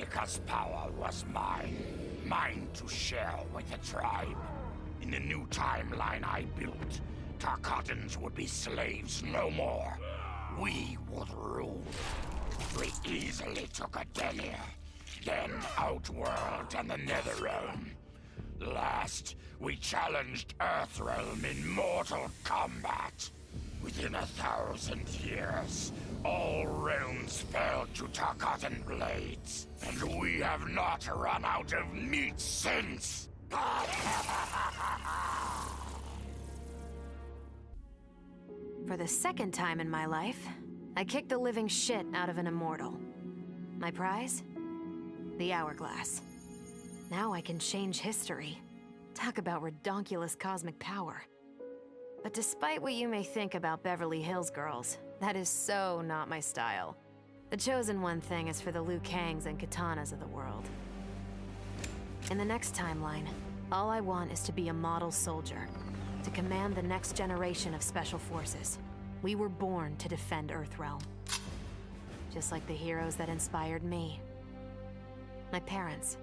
Kronika's power was mine. Mine to share with the tribe. In the new timeline I built, Tarkatans would be slaves no more. We would rule. We easily took Adelia, then Outworld and the Netherrealm. Last, we challenged Earthrealm in mortal combat. Within 1,000 years, all realms fell to Tarkatan blades, and we have not run out of meat since! For the second time in my life, I kicked the living shit out of an immortal. My prize? The Hourglass. Now I can change history. Talk about redonkulous cosmic power. But despite what you may think about Beverly Hills girls, that is so not my style. The chosen one thing is for the Liu Kangs and Katanas of the world. In the next timeline, all I want is to be a model soldier, to command the next generation of special forces. We were born to defend Earthrealm. Just like the heroes that inspired me. My parents.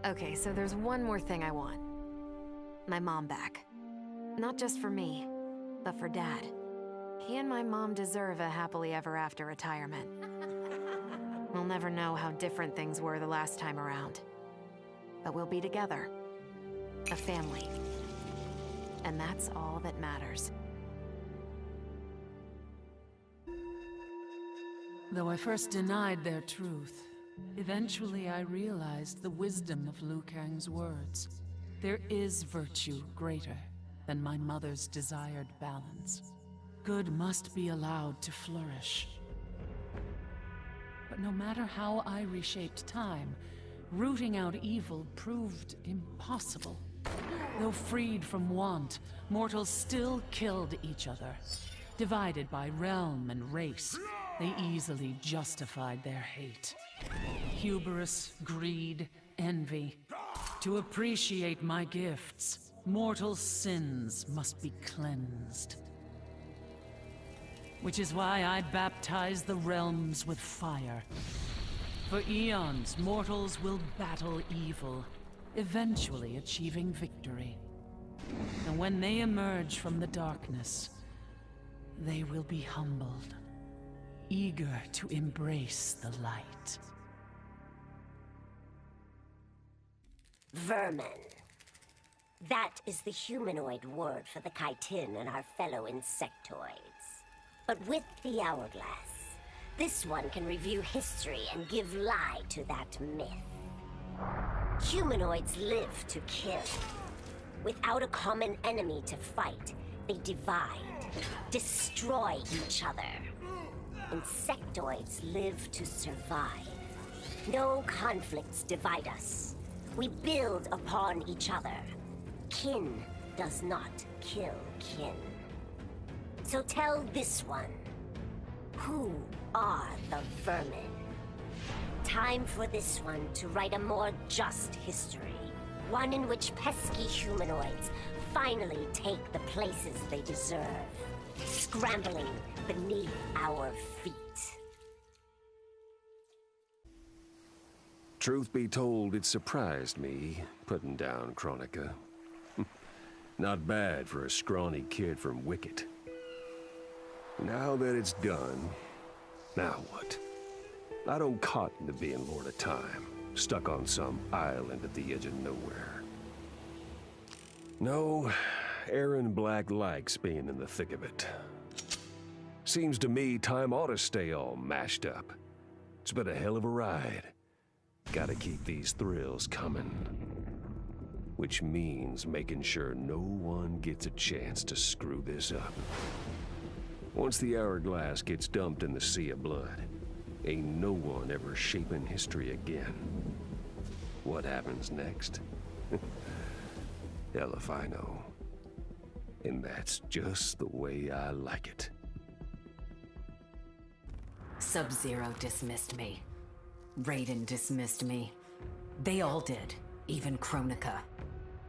Okay, so there's one more thing I want. My mom back. Not just for me, but for Dad. He and my mom deserve a happily ever after retirement. We'll never know how different things were the last time around. But we'll be together. A family. And that's all that matters. Though I first denied their truth, eventually I realized the wisdom of Liu Kang's words. There is virtue greater than my mother's desired balance. Good must be allowed to flourish. But no matter how I reshaped time, rooting out evil proved impossible. Though freed from want, mortals still killed each other. Divided by realm and race, they easily justified their hate. Hubris, greed, envy. To appreciate my gifts, mortal sins must be cleansed. Which is why I baptize the realms with fire. For eons, mortals will battle evil, eventually achieving victory. And when they emerge from the darkness, they will be humbled, eager to embrace the light. Vermin. That is the humanoid word for the chitin and our fellow insectoids. But with the Hourglass, this one can review history and give lie to that myth. Humanoids live to kill. Without a common enemy to fight, they divide, destroy each other. Insectoids live to survive. No conflicts divide us. We build upon each other. Kin does not kill kin. So tell this one, who are the vermin? Time for this one to write a more just history. One in which pesky humanoids finally take the places they deserve, scrambling beneath our feet. Truth be told, it surprised me, putting down Kronika. Not bad for a scrawny kid from Wicket. Now that it's done, now what? I don't cotton to being Lord of Time, stuck on some island at the edge of nowhere. No, Aaron Black likes being in the thick of it. Seems to me time ought to stay all mashed up. It's been a hell of a ride. Gotta keep these thrills coming. Which means making sure no one gets a chance to screw this up. Once the Hourglass gets dumped in the sea of blood, ain't no one ever shaping history again. What happens next? Hell if I know. And that's just the way I like it. Sub-Zero dismissed me. Raiden dismissed me. They all did, even Kronika.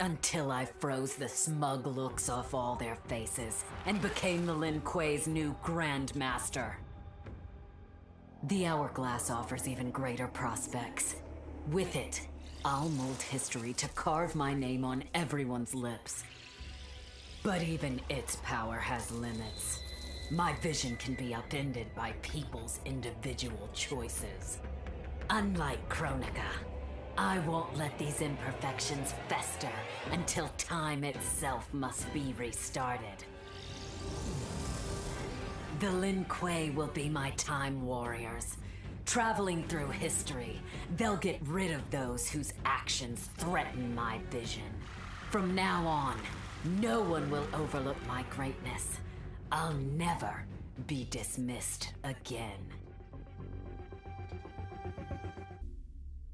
Until I froze the smug looks off all their faces and became the Lin Kuei's new Grand Master. The Hourglass offers even greater prospects. With it, I'll mold history to carve my name on everyone's lips. But even its power has limits. My vision can be upended by people's individual choices. Unlike Kronika, I won't let these imperfections fester until time itself must be restarted. The Lin Kuei will be my time warriors. Traveling through history, they'll get rid of those whose actions threaten my vision. From now on, no one will overlook my greatness. I'll never be dismissed again.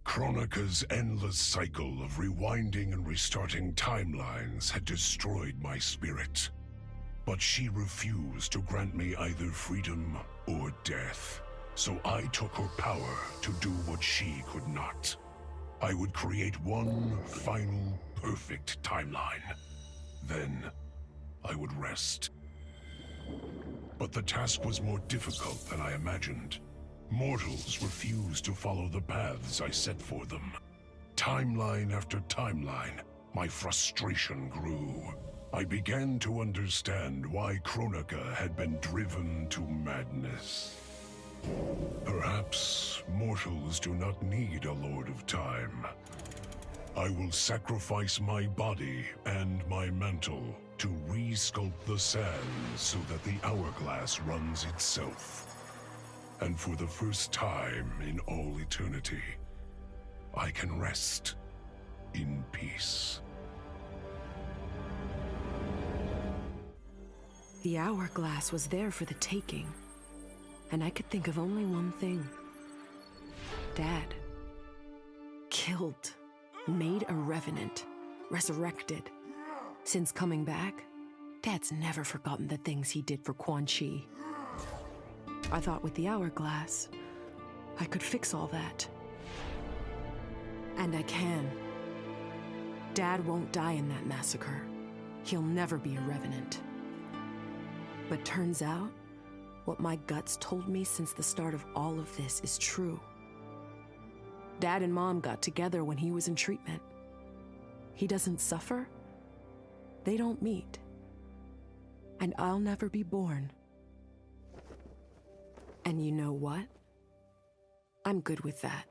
Kronika's endless cycle of rewinding and restarting timelines had destroyed my spirit. But she refused to grant me either freedom or death. So I took her power to do what she could not. I would create one final, perfect timeline. Then, I would rest. But the task was more difficult than I imagined. Mortals refused to follow the paths I set for them. Timeline after timeline, my frustration grew. I began to understand why Kronika had been driven to madness. Perhaps mortals do not need a Lord of Time. I will sacrifice my body and my mantle to re-sculpt the sands so that the hourglass runs itself. And for the first time in all eternity, I can rest in peace. The hourglass was there for the taking, and I could think of only one thing. Dad. Killed. Made a revenant. Resurrected. Since coming back, Dad's never forgotten the things he did for Quan Chi. I thought with the hourglass, I could fix all that. And I can. Dad won't die in that massacre. He'll never be a revenant. But turns out, what my guts told me since the start of all of this is true. Dad and Mom got together when he was in treatment. He doesn't suffer. They don't meet. And I'll never be born. And you know what? I'm good with that.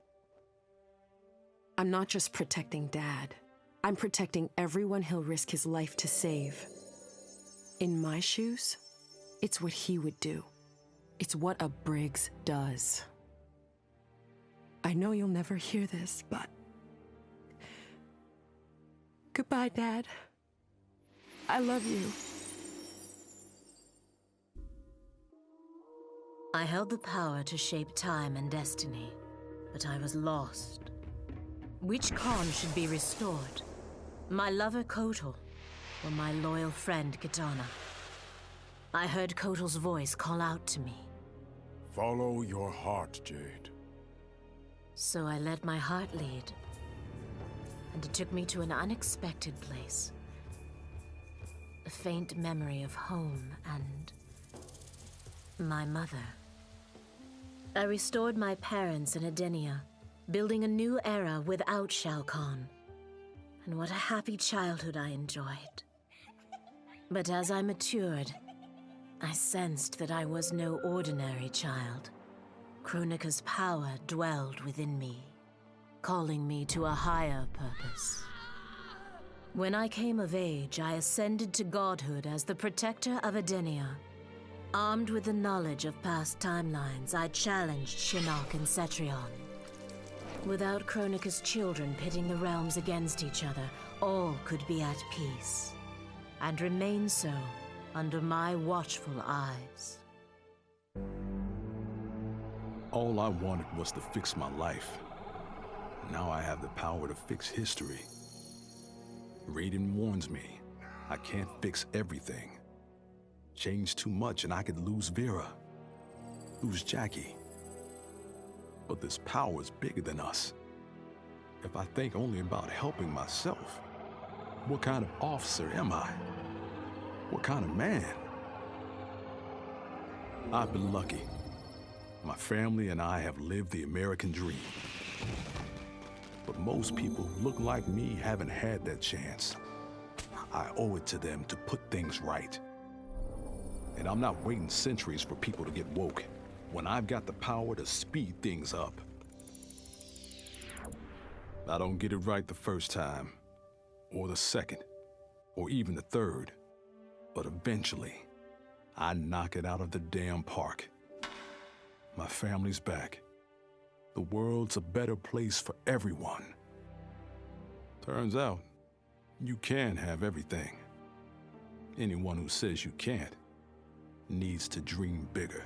I'm not just protecting Dad. I'm protecting everyone he'll risk his life to save. In my shoes, it's what he would do. It's what a Briggs does. I know you'll never hear this, but... Goodbye, Dad. I love you. I held the power to shape time and destiny, but I was lost. Which Khan should be restored? My lover Kotal, or my loyal friend Kitana? I heard Kotal's voice call out to me. Follow your heart, Jade. So I let my heart lead, and it took me to an unexpected place. A faint memory of home and my mother. I restored my parents in Edenia, building a new era without Shao Kahn. And what a happy childhood I enjoyed. But as I matured, I sensed that I was no ordinary child. Kronika's power dwelled within me, calling me to a higher purpose. When I came of age, I ascended to godhood as the protector of Edenia. Armed with the knowledge of past timelines, I challenged Shinnok and Cetrion. Without Kronika's children pitting the realms against each other, all could be at peace, and remain so under my watchful eyes. All I wanted was to fix my life. Now I have the power to fix history. Raiden warns me, I can't fix everything. Change too much and I could lose Vera, lose Jackie. But this power is bigger than us. If I think only about helping myself, what kind of officer am I? What kind of man? I've been lucky. My family and I have lived the American dream. But most people who look like me haven't had that chance. I owe it to them to put things right. And I'm not waiting centuries for people to get woke when I've got the power to speed things up. I don't get it right the first time, or the second, or even the third. But eventually, I knock it out of the damn park. My family's back. The world's a better place for everyone. Turns out, you can have everything. Anyone who says you can't needs to dream bigger.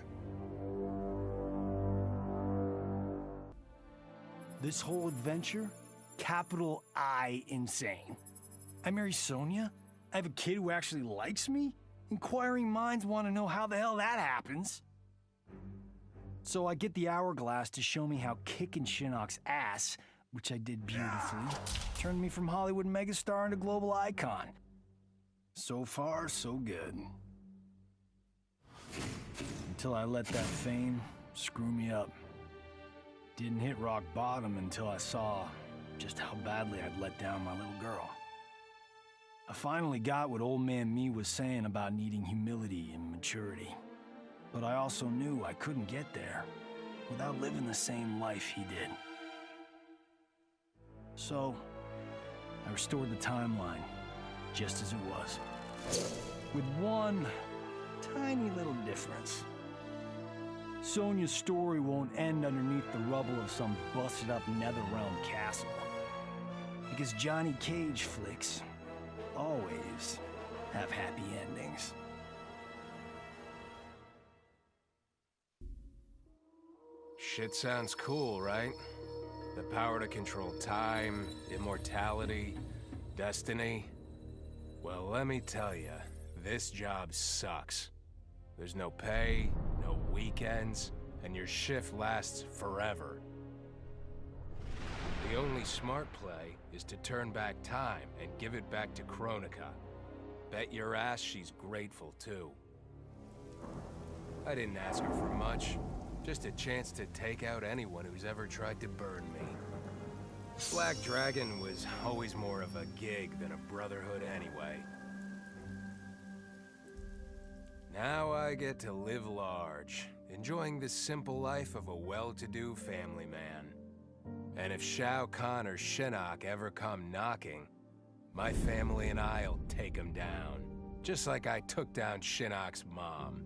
This whole adventure, capital I insane. I marry Sonia? I have a kid who actually likes me? Inquiring minds want to know how the hell that happens. So I get the hourglass to show me how kicking Shinnok's ass, which I did beautifully, turned me from Hollywood megastar into global icon. So far, so good. Until I let that fame screw me up. Didn't hit rock bottom until I saw just how badly I'd let down my little girl. I finally got what old man me was saying about needing humility and maturity. But I also knew I couldn't get there without living the same life he did. So, I restored the timeline, just as it was. With one tiny little difference. Sonia's story won't end underneath the rubble of some busted-up Netherrealm castle. Because Johnny Cage flicks always have happy endings. Shit sounds cool, right? The power to control time, immortality, destiny. Well, let me tell you, this job sucks. There's no pay, no weekends, and your shift lasts forever. The only smart play is to turn back time and give it back to Kronika. Bet your ass she's grateful, too. I didn't ask her for much. Just a chance to take out anyone who's ever tried to burn me. Black Dragon was always more of a gig than a brotherhood anyway. Now I get to live large, enjoying the simple life of a well-to-do family man. And if Shao Kahn or Shinnok ever come knocking, my family and I'll take them down. Just like I took down Shinnok's mom.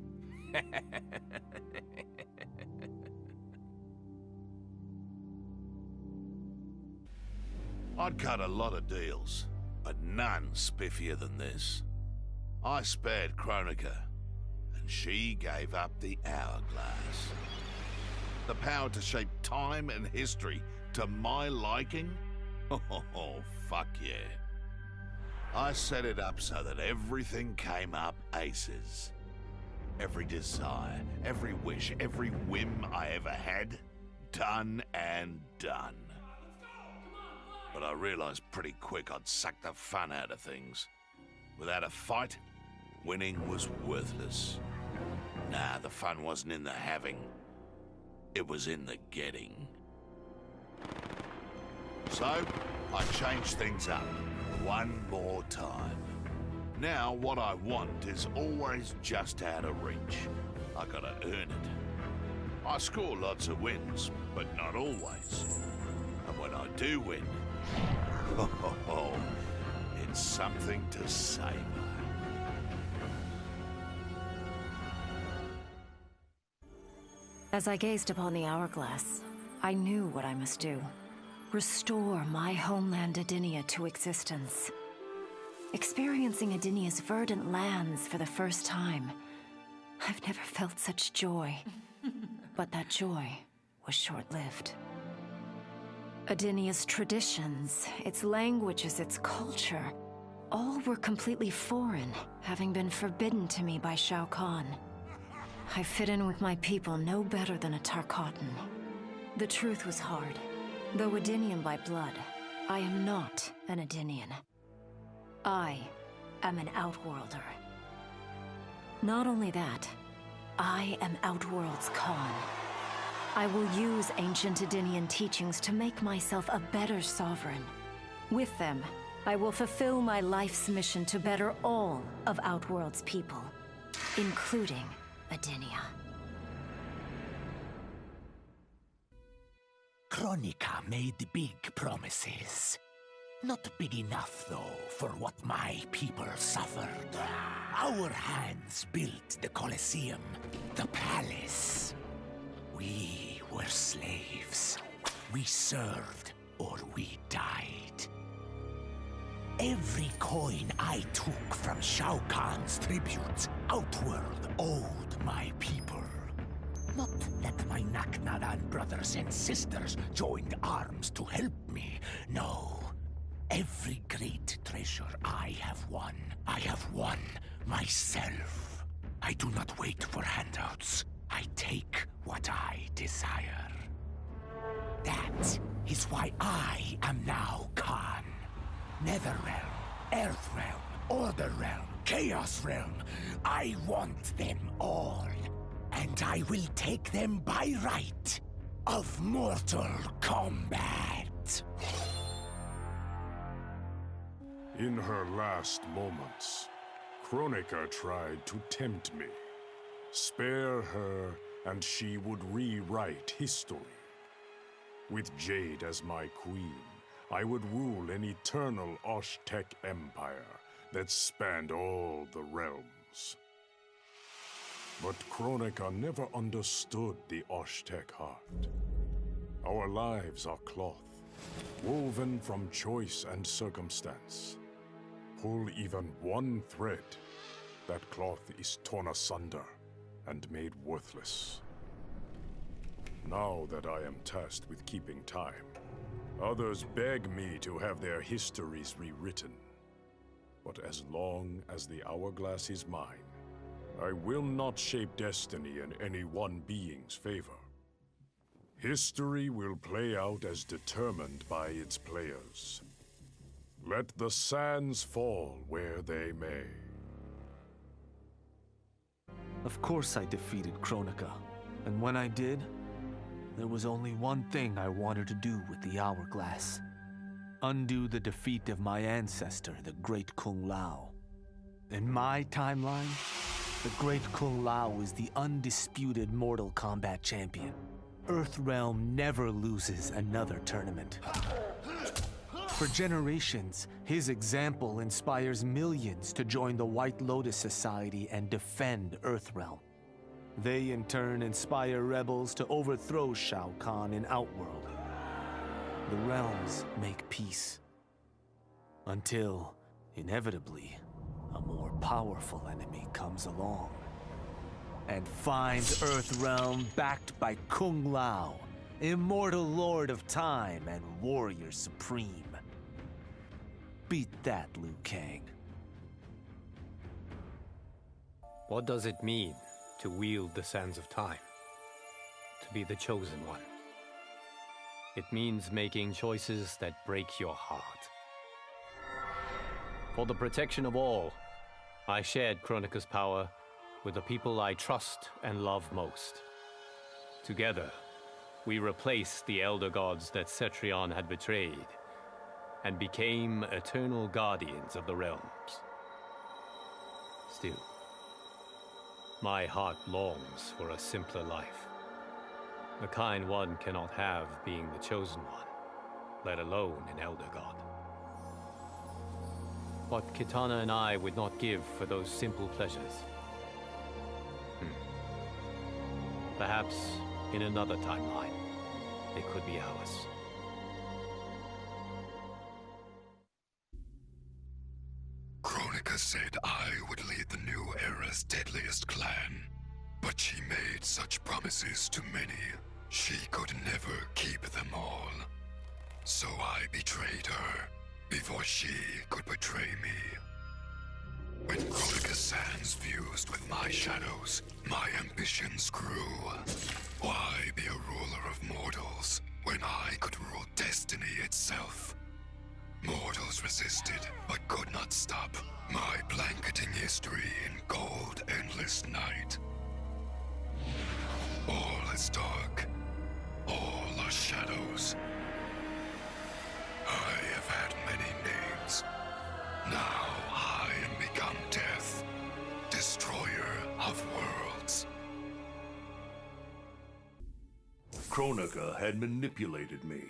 I'd cut a lot of deals, but none spiffier than this. I spared Kronika, and she gave up the hourglass. The power to shape time and history to my liking? Oh, fuck yeah. I set it up so that everything came up aces. Every desire, every wish, every whim I ever had, done and done. But I realized pretty quick I'd suck the fun out of things. Without a fight, winning was worthless. Nah, the fun wasn't in the having. It was in the getting. So, I changed things up one more time. Now, what I want is always just out of reach. I gotta earn it. I score lots of wins, but not always. And when I do win, it's something to savor. As I gazed upon the hourglass, I knew what I must do. Restore my homeland Adinia to existence. Experiencing Adinia's verdant lands for the first time, I've never felt such joy. But that joy was short-lived. Adinia's traditions, its languages, its culture, all were completely foreign, having been forbidden to me by Shao Kahn. I fit in with my people no better than a Tarkatan. The truth was hard. Though Adinian by blood, I am not an Adinian. I am an Outworlder. Not only that, I am Outworld's Khan. I will use ancient Edenian teachings to make myself a better sovereign. With them, I will fulfill my life's mission to better all of Outworld's people, including Edenia. Kronika made big promises. Not big enough, though, for what my people suffered. Our hands built the Colosseum, the palace. We were slaves. We served or we died. Every coin I took from Shao Kahn's tributes, Outworld owed my people. Not that my Naknadan brothers and sisters joined arms to help me, no. Every great treasure I have won myself. I do not wait for handouts. I take what I desire. That is why I am now Khan. Netherrealm, Earthrealm, Order Realm, Chaos Realm. I want them all. And I will take them by right of Mortal Kombat. In her last moments, Kronika tried to tempt me. Spare her, and she would rewrite history. With Jade as my queen, I would rule an eternal Osh-Tech empire that spanned all the realms. But Kronika never understood the Osh-Tech heart. Our lives are cloth, woven from choice and circumstance. Pull even one thread, that cloth is torn asunder and made worthless. Now that I am tasked with keeping time, others beg me to have their histories rewritten. But as long as the hourglass is mine, I will not shape destiny in any one being's favor. History will play out as determined by its players. Let the sands fall where they may. Of course I defeated Kronika, and when I did, there was only one thing I wanted to do with the hourglass. Undo the defeat of my ancestor, the Great Kung Lao. In my timeline, the Great Kung Lao is the undisputed Mortal Kombat champion. Earthrealm never loses another tournament. For generations, his example inspires millions to join the White Lotus Society and defend Earthrealm. They in turn inspire rebels to overthrow Shao Kahn in Outworld. The realms make peace. Until, inevitably, a more powerful enemy comes along and finds Earthrealm backed by Kung Lao, immortal lord of time and warrior supreme. Beat that, Liu Kang. What does it mean to wield the sands of time? To be the chosen one? It means making choices that break your heart. For the protection of all, I shared Kronika's power with the people I trust and love most. Together, we replaced the elder gods that Cetrion had betrayed, and became eternal guardians of the realms. Still, my heart longs for a simpler life. The kind one cannot have being the chosen one, let alone an elder god. What Kitana and I would not give for those simple pleasures. Perhaps in another timeline, it could be ours. Kronika said I would lead the new era's deadliest clan, but she made such promises to many, she could never keep them all. So I betrayed her, before she could betray me. When Kronika's sands fused with my shadows, my ambitions grew. Why be a ruler of mortals, when I could rule destiny itself? Mortals resisted, but could not stop my blanketing history in cold, endless night. All is dark, the shadows. I have had many names. Now I am become Death, destroyer of worlds. Kronika had manipulated me.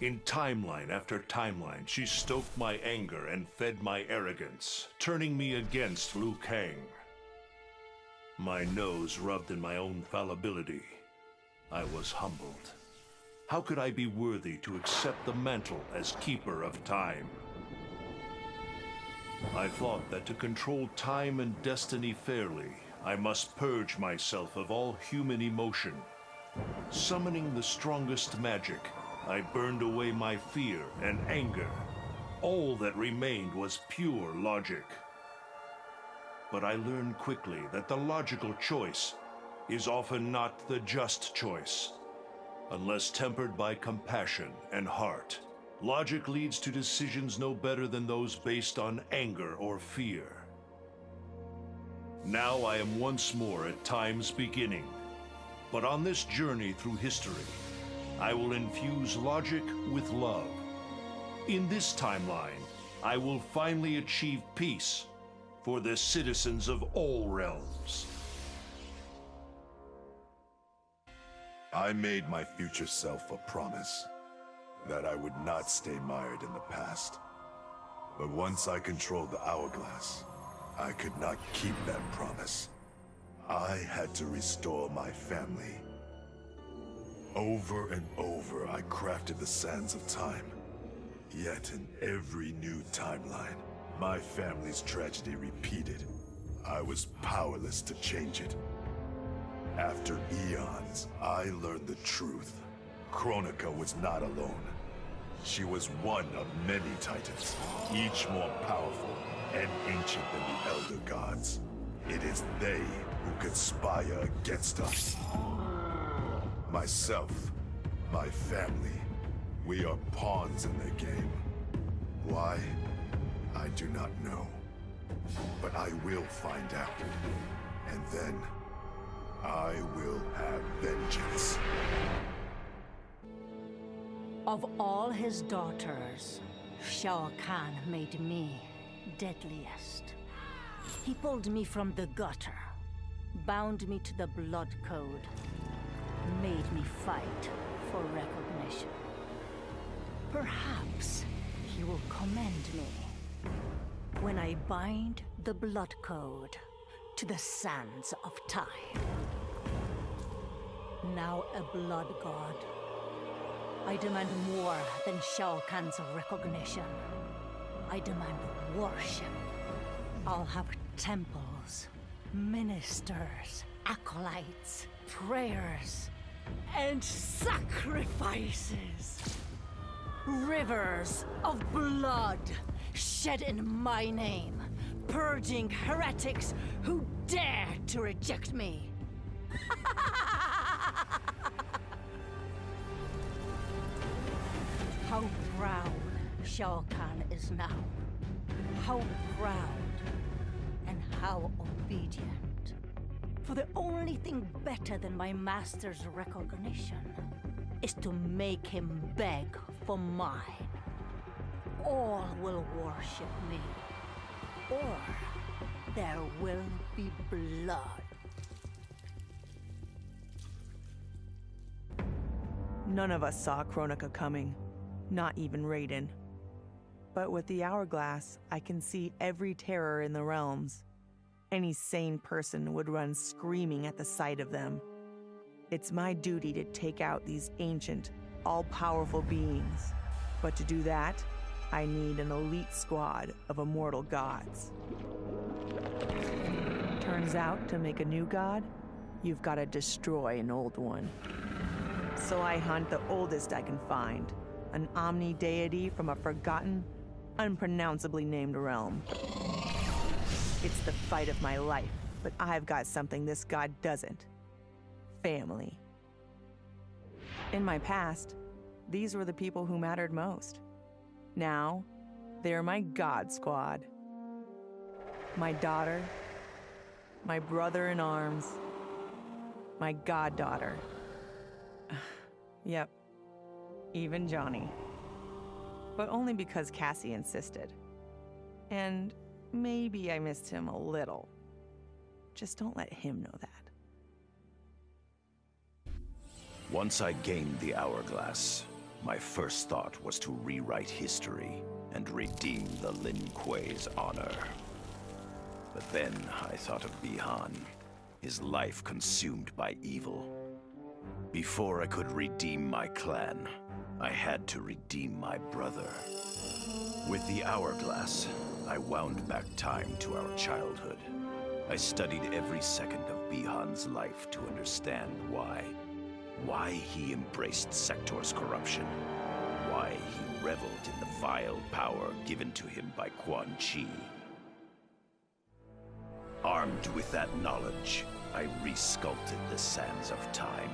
In timeline after timeline, she stoked my anger and fed my arrogance, turning me against Liu Kang. My nose rubbed in my own fallibility. I was humbled. How could I be worthy to accept the mantle as keeper of time? I thought that to control time and destiny fairly, I must purge myself of all human emotion. Summoning the strongest magic, I burned away my fear and anger. All that remained was pure logic. But I learned quickly that the logical choice is often not the just choice. Unless tempered by compassion and heart, logic leads to decisions no better than those based on anger or fear. Now I am once more at time's beginning. But on this journey through history, I will infuse logic with love. In this timeline, I will finally achieve peace for the citizens of all realms. I made my future self a promise that I would not stay mired in the past. But once I controlled the hourglass, I could not keep that promise. I had to restore my family. Over and over, I crafted the sands of time. Yet in every new timeline, my family's tragedy repeated. I was powerless to change it. After eons, I learned the truth. Kronika was not alone. She was one of many titans, each more powerful and ancient than the Elder Gods. It is they who conspire against us. Myself, my family, we are pawns in their game. Why? I do not know. But I will find out. And then, I will have vengeance. Of all his daughters, Shao Kahn made me deadliest. He pulled me from the gutter, bound me to the blood code, made me fight for recognition. Perhaps he will commend me when I bind the blood code to the sands of time. Now a blood god, I demand more than Shao Kahn's recognition. I demand worship. I'll have temples, ministers, acolytes, prayers, and sacrifices. Rivers of blood shed in my name, purging heretics who dare to reject me. How proud Shao Kahn is now. How proud and how obedient. For the only thing better than my master's recognition is to make him beg for mine. All will worship me, or there will be blood. None of us saw Kronika coming, not even Raiden. But with the hourglass, I can see every terror in the realms. Any sane person would run screaming at the sight of them. It's my duty to take out these ancient, all-powerful beings. But to do that, I need an elite squad of immortal gods. Turns out, to make a new god, you've got to destroy an old one. So I hunt the oldest I can find, an omni-deity from a forgotten, unpronounceably named realm. It's the fight of my life, but I've got something this god doesn't. Family. In my past, these were the people who mattered most. Now, they're my god squad. My daughter, my brother in arms, my goddaughter. Yep, even Johnny. But only because Cassie insisted. And maybe I missed him a little. Just don't let him know that. Once I gained the hourglass, my first thought was to rewrite history and redeem the Lin Kuei's honor. But then I thought of Bihan, his life consumed by evil. Before I could redeem my clan, I had to redeem my brother. With the hourglass, I wound back time to our childhood. I studied every second of Bihan's life to understand why. Why he embraced Sector's corruption. Why he reveled in the vile power given to him by Quan Chi. Armed with that knowledge, I resculpted the sands of time.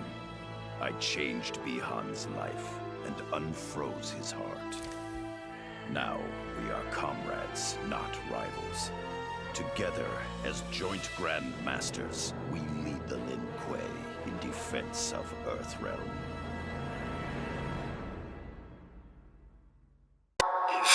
I changed Bihan's life and unfroze his heart. Now we are comrades, not rivals. Together, as joint Grand Masters, we lead the Lin Kuei in defense of Earthrealm. If